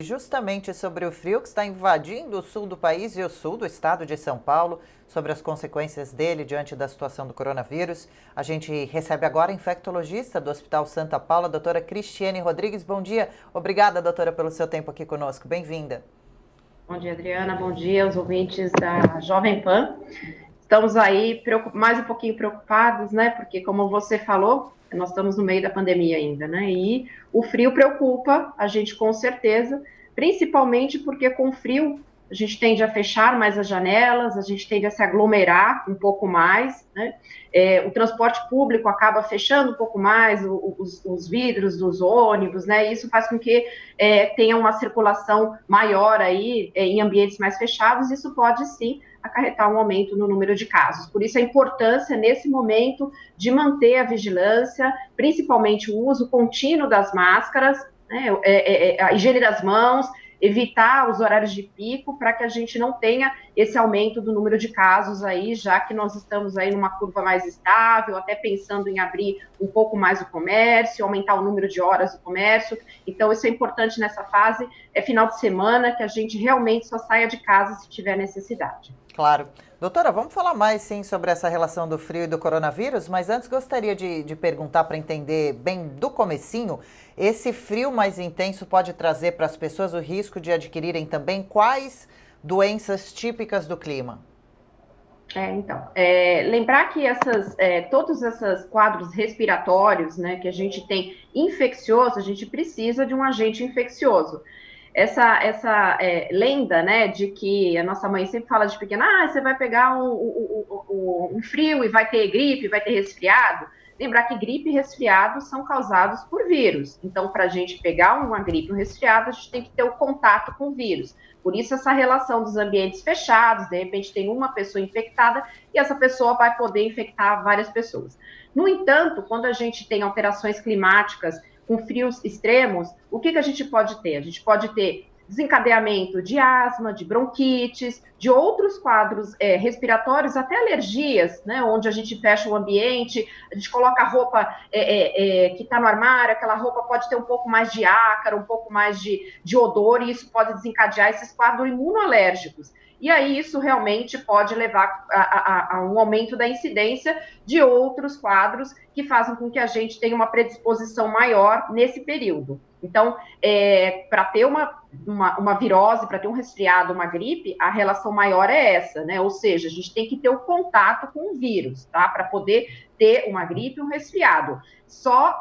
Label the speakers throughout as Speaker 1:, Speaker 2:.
Speaker 1: Justamente sobre o frio que está invadindo o sul do país e o sul do estado de São Paulo, sobre as consequências dele diante da situação do coronavírus. A gente recebe agora a infectologista do Hospital Santa Paula, a doutora Cristiane Rodrigues. Bom dia. Obrigada, doutora, pelo seu tempo aqui conosco. Bem-vinda.
Speaker 2: Bom dia, Adriana. Bom dia aos ouvintes da Jovem Pan. Estamos aí mais um pouquinho preocupados, né? Porque, como você falou, nós estamos no meio da pandemia ainda, né? E o frio preocupa a gente com certeza, principalmente porque com frio a gente tende a fechar mais as janelas, a gente tende a se aglomerar um pouco mais, né? O transporte público acaba fechando um pouco mais os vidros dos ônibus, né? Isso faz com que tenha uma circulação maior aí em ambientes mais fechados. Isso pode sim acarretar um aumento no número de casos. Por isso a importância, nesse momento, de manter a vigilância, principalmente o uso contínuo das máscaras, né, a higiene das mãos, evitar os horários de pico para que a gente não tenha esse aumento do número de casos aí, já que nós estamos aí numa curva mais estável, até pensando em abrir um pouco mais o comércio, aumentar o número de horas do comércio. Então, isso é importante nessa fase, final de semana, que a gente realmente só saia de casa se tiver necessidade.
Speaker 1: Claro. Doutora, vamos falar mais sim sobre essa relação do frio e do coronavírus, mas antes gostaria de perguntar para entender bem do comecinho, esse frio mais intenso pode trazer para as pessoas o risco de adquirirem também quais doenças típicas do clima?
Speaker 2: Lembrar que todos esses quadros respiratórios, né, que a gente tem infeccioso, a gente precisa de um agente infeccioso. Essa lenda, né, de que a nossa mãe sempre fala de pequena, você vai pegar um frio e vai ter gripe, vai ter resfriado. Lembrar que gripe e resfriado são causados por vírus. Então, para a gente pegar uma gripe ou um resfriado, a gente tem que ter o contato com o vírus. Por isso, essa relação dos ambientes fechados, de repente tem uma pessoa infectada e essa pessoa vai poder infectar várias pessoas. No entanto, quando a gente tem alterações climáticas com frios extremos, o que a gente pode ter? A gente pode ter desencadeamento de asma, de bronquites, de outros quadros respiratórios, até alergias, né, onde a gente fecha o ambiente, a gente coloca a roupa que está no armário, aquela roupa pode ter um pouco mais de ácaro, um pouco mais de odor, e isso pode desencadear esses quadros imunolérgicos. E aí isso realmente pode levar a um aumento da incidência de outros quadros que fazem com que a gente tenha uma predisposição maior nesse período. Então, para ter uma virose, para ter um resfriado, uma gripe, a relação maior é essa, né? Ou seja, a gente tem que ter o contato com o vírus, tá? Para poder ter uma gripe e um resfriado. Só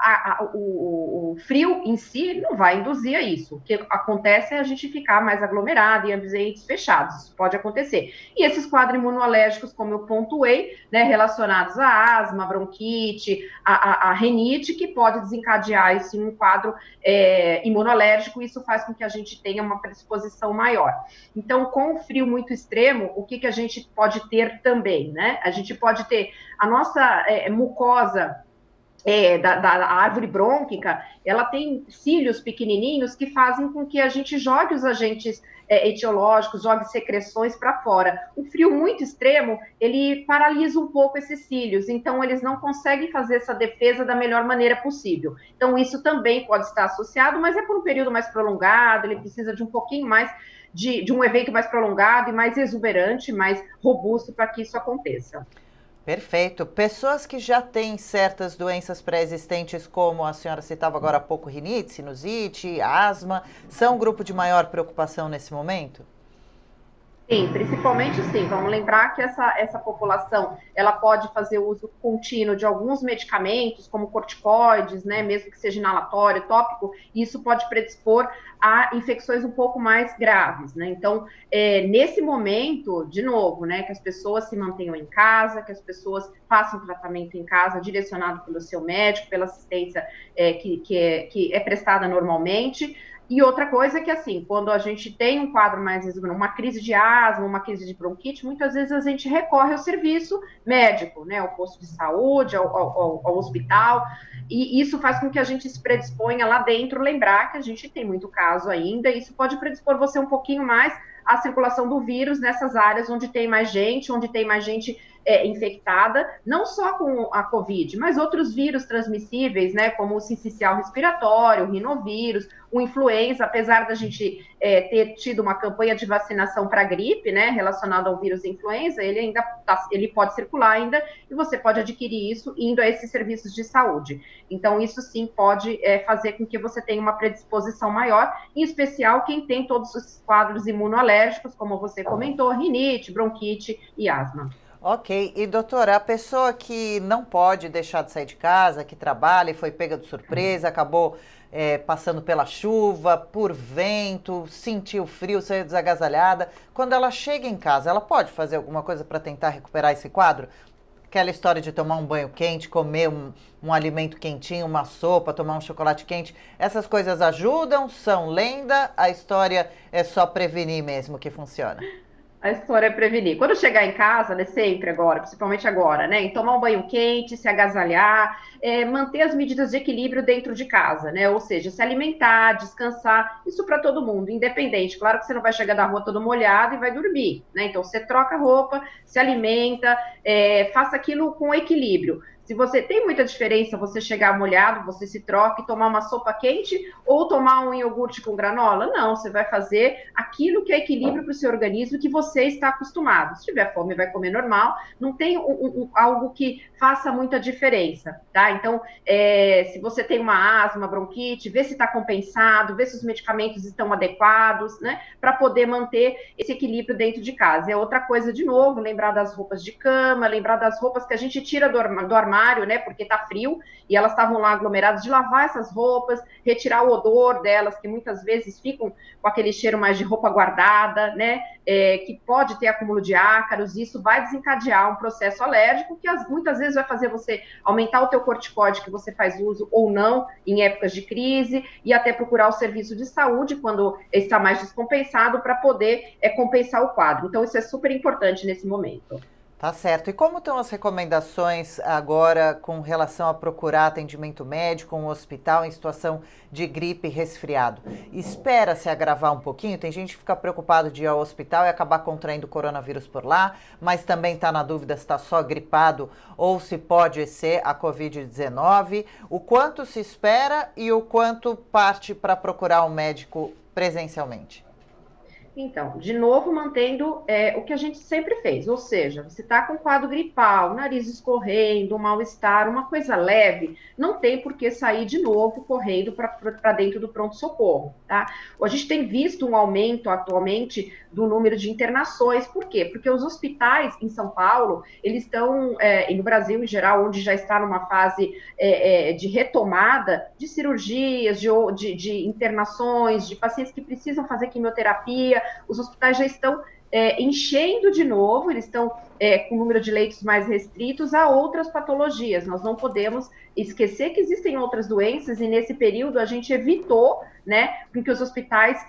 Speaker 2: o frio em si não vai induzir a isso. O que acontece é a gente ficar mais aglomerado em ambientes fechados. Isso pode acontecer. E esses quadros imunológicos, como eu pontuei, né, relacionados à asma, bronquite, a rinite, que pode desencadear esse um quadro imunológico, e isso faz com que a gente tenha uma predisposição maior. Então, com o frio muito extremo, o que a gente pode ter também, né? A gente pode ter a nossa mucosa da árvore brônquica, ela tem cílios pequenininhos que fazem com que a gente jogue os agentes etiológicos, jogue secreções para fora. O frio muito extremo, ele paralisa um pouco esses cílios, então eles não conseguem fazer essa defesa da melhor maneira possível. Então isso também pode estar associado, mas é por um período mais prolongado, ele precisa de um pouquinho mais de um evento mais prolongado e mais exuberante, mais robusto para que isso aconteça.
Speaker 1: Perfeito. Pessoas que já têm certas doenças pré-existentes, como a senhora citava agora há pouco, rinite, sinusite, asma, são um grupo de maior preocupação nesse momento?
Speaker 2: Sim, principalmente sim. Vamos lembrar que essa população, ela pode fazer uso contínuo de alguns medicamentos, como corticoides, né, mesmo que seja inalatório, tópico, e isso pode predispor a infecções um pouco mais graves, né? Então, nesse momento, de novo, né, que as pessoas se mantenham em casa, que as pessoas façam tratamento em casa, direcionado pelo seu médico, pela assistência que é prestada normalmente. E outra coisa é que, assim, quando a gente tem um quadro mais, uma crise de asma, uma crise de bronquite, muitas vezes a gente recorre ao serviço médico, né, ao posto de saúde, ao hospital, e isso faz com que a gente se predisponha lá dentro, lembrar que a gente tem muito caso ainda, e isso pode predispor você um pouquinho mais à circulação do vírus nessas áreas onde tem mais gente infectada, não só com a Covid, mas outros vírus transmissíveis, né, como o sincicial respiratório, o rinovírus, o influenza, apesar da gente ter tido uma campanha de vacinação para gripe, né, relacionada ao vírus influenza, ele pode circular ainda e você pode adquirir isso indo a esses serviços de saúde. Então, isso sim pode fazer com que você tenha uma predisposição maior, em especial quem tem todos os quadros imunoalérgicos, como você comentou, rinite, bronquite e asma.
Speaker 1: Ok, e doutora, a pessoa que não pode deixar de sair de casa, que trabalha e foi pega de surpresa, acabou passando pela chuva, por vento, sentiu frio, saiu desagasalhada, quando ela chega em casa, ela pode fazer alguma coisa para tentar recuperar esse quadro? Aquela história de tomar um banho quente, comer um alimento quentinho, uma sopa, tomar um chocolate quente, essas coisas ajudam, são lenda, a história é só prevenir mesmo que funciona?
Speaker 2: A história é prevenir. Quando chegar em casa, né, sempre agora, principalmente agora, né, em tomar um banho quente, se agasalhar, manter as medidas de equilíbrio dentro de casa, né, ou seja, se alimentar, descansar, isso para todo mundo, independente. Claro que você não vai chegar da rua todo molhado e vai dormir, né, então você troca a roupa, se alimenta, faça aquilo com equilíbrio. Se você tem muita diferença, você chegar molhado, você se troca e tomar uma sopa quente ou tomar um iogurte com granola? Não, você vai fazer aquilo que é equilíbrio para o seu organismo que você está acostumado. Se tiver fome, vai comer normal. Não tem algo que faça muita diferença, tá? Então, se você tem uma asma, bronquite, vê se está compensado, vê se os medicamentos estão adequados, né? Para poder manter esse equilíbrio dentro de casa. É outra coisa, de novo, lembrar das roupas de cama, lembrar das roupas que a gente tira do armário, né, porque tá frio, e elas estavam lá aglomeradas, de lavar essas roupas, retirar o odor delas, que muitas vezes ficam com aquele cheiro mais de roupa guardada, né, que pode ter acúmulo de ácaros, e isso vai desencadear um processo alérgico, que muitas vezes vai fazer você aumentar o teu corticóide que você faz uso ou não em épocas de crise, e até procurar o serviço de saúde quando está mais descompensado, para poder compensar o quadro. Então, isso é super importante nesse momento.
Speaker 1: Tá certo. E como estão as recomendações agora com relação a procurar atendimento médico, um hospital em situação de gripe e resfriado? Espera se agravar um pouquinho? Tem gente que fica preocupado de ir ao hospital e acabar contraindo coronavírus por lá, mas também está na dúvida se está só gripado ou se pode ser a Covid-19. O quanto se espera e o quanto parte para procurar um médico presencialmente?
Speaker 2: Então, de novo, mantendo o que a gente sempre fez, ou seja, você está com quadro gripal, nariz escorrendo, um mal-estar, uma coisa leve, não tem por que sair de novo correndo para dentro do pronto-socorro, tá? A gente tem visto um aumento atualmente do número de internações, por quê? Porque os hospitais em São Paulo, eles estão, e no Brasil em geral, onde já está numa fase de retomada de cirurgias, de internações, de pacientes que precisam fazer quimioterapia. Os hospitais já estão enchendo de novo, eles estão com o número de leitos mais restritos a outras patologias. Nós não podemos esquecer que existem outras doenças, e nesse período a gente evitou, né, porque os hospitais,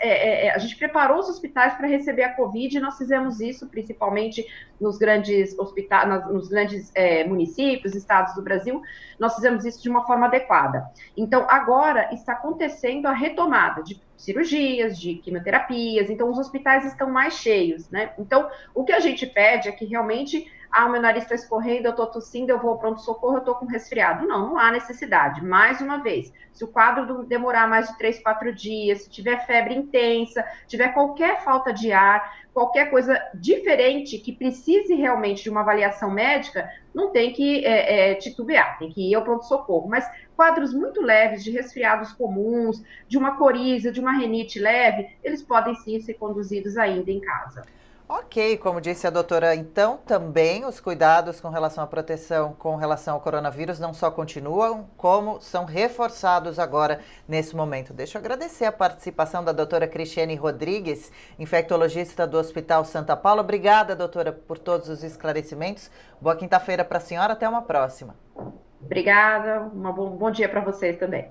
Speaker 2: a gente preparou os hospitais para receber a Covid, e nós fizemos isso principalmente nos grandes hospitais, nos grandes municípios, estados do Brasil, nós fizemos isso de uma forma adequada. Então, agora está acontecendo a retomada de cirurgias, de quimioterapias, então os hospitais estão mais cheios, né? Então, o que a gente pede é que realmente, o meu nariz está escorrendo, eu estou tossindo, eu vou ao pronto-socorro, eu estou com resfriado. Não há necessidade. Mais uma vez, se o quadro demorar mais de 3, 4 dias, se tiver febre intensa, tiver qualquer falta de ar, qualquer coisa diferente que precise realmente de uma avaliação médica, não tem que titubear, tem que ir ao pronto-socorro. Mas quadros muito leves, de resfriados comuns, de uma coriza, de uma rinite leve, eles podem sim ser conduzidos ainda em casa.
Speaker 1: Ok, como disse a doutora, então também os cuidados com relação à proteção com relação ao coronavírus não só continuam, como são reforçados agora nesse momento. Deixa eu agradecer a participação da doutora Cristiane Rodrigues, infectologista do Hospital Santa Paula. Obrigada, doutora, por todos os esclarecimentos. Boa quinta-feira para a senhora, até uma próxima.
Speaker 2: Obrigada, bom dia para vocês também.